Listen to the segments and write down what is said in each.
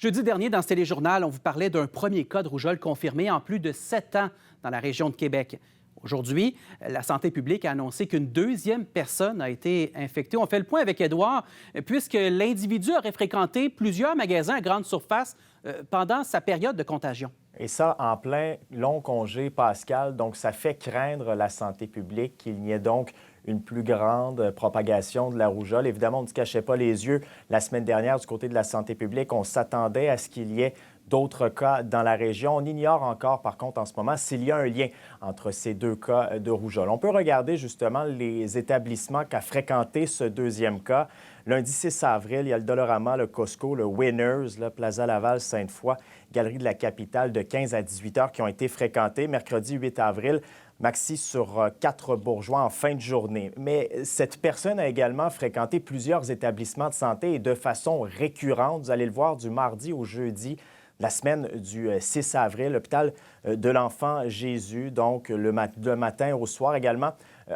Jeudi dernier, dans ce téléjournal, on vous parlait d'un premier cas de rougeole confirmé en plus de 7 ans dans la région de Québec. Aujourd'hui, la santé publique a annoncé qu'une deuxième personne a été infectée. On fait le point avec Édouard, puisque l'individu aurait fréquenté plusieurs magasins à grande surface pendant sa période de contagion. Et ça, en plein long congé pascal, donc ça fait craindre la santé publique qu'il n'y ait donc une plus grande propagation de la rougeole. Évidemment, on ne se cachait pas les yeux. La semaine dernière, du côté de la santé publique, on s'attendait à ce qu'il y ait d'autres cas dans la région. On ignore encore, par contre, en ce moment, s'il y a un lien entre ces deux cas de rougeole. On peut regarder justement les établissements qu'a fréquenté ce deuxième cas. Lundi 6 avril, il y a le Dollarama, le Costco, le Winners, le Plaza Laval, Sainte-Foy, Galerie de la Capitale de 15 à 18 heures qui ont été fréquentés. Mercredi 8 avril, maxi sur 4 bourgeois en fin de journée. Mais cette personne a également fréquenté plusieurs établissements de santé et de façon récurrente. Vous allez le voir du mardi au jeudi. La semaine du 6 avril, l'hôpital de l'Enfant Jésus, donc le matin au soir également,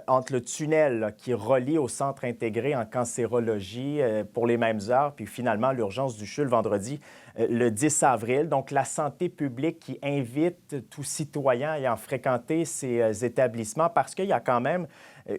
entre le tunnel qui relie au centre intégré en cancérologie pour les mêmes heures, puis finalement l'urgence du CHU le vendredi, le 10 avril. Donc la santé publique qui invite tout citoyen ayant fréquenté ces établissements parce qu'il y a quand même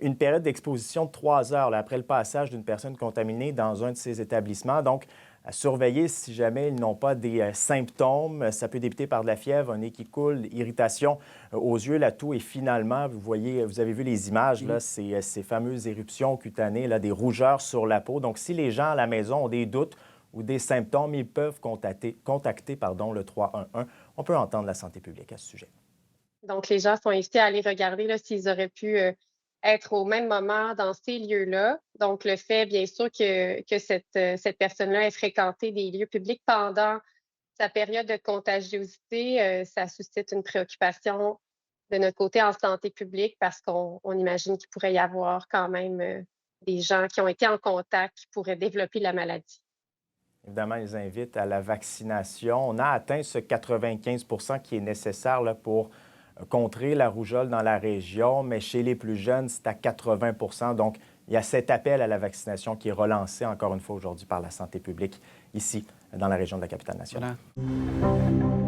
une période d'exposition de 3 heures là, après le passage d'une personne contaminée dans un de ces établissements. Donc, à surveiller si jamais ils n'ont pas des symptômes. Ça peut débuter par de la fièvre, un nez qui coule, irritation aux yeux, la toux et finalement, vous voyez, vous avez vu les images, là, ces fameuses éruptions cutanées, là, des rougeurs sur la peau. Donc, si les gens à la maison ont des doutes ou des symptômes, ils peuvent contacter le 311. On peut entendre la santé publique à ce sujet. Donc, les gens sont invités à aller regarder là, s'ils auraient pu être au même moment dans ces lieux-là. Donc, le fait, bien sûr, que cette personne-là ait fréquenté des lieux publics pendant sa période de contagiosité, ça suscite une préoccupation de notre côté en santé publique parce qu'on imagine qu'il pourrait y avoir quand même des gens qui ont été en contact qui pourraient développer la maladie. Évidemment, ils invitent à la vaccination. On a atteint ce 95 qui est nécessaire là, pour contrer la rougeole dans la région, mais chez les plus jeunes, c'est à 80 Donc, il y a cet appel à la vaccination qui est relancé encore une fois aujourd'hui par la santé publique ici, dans la région de la Capitale nationale. Voilà.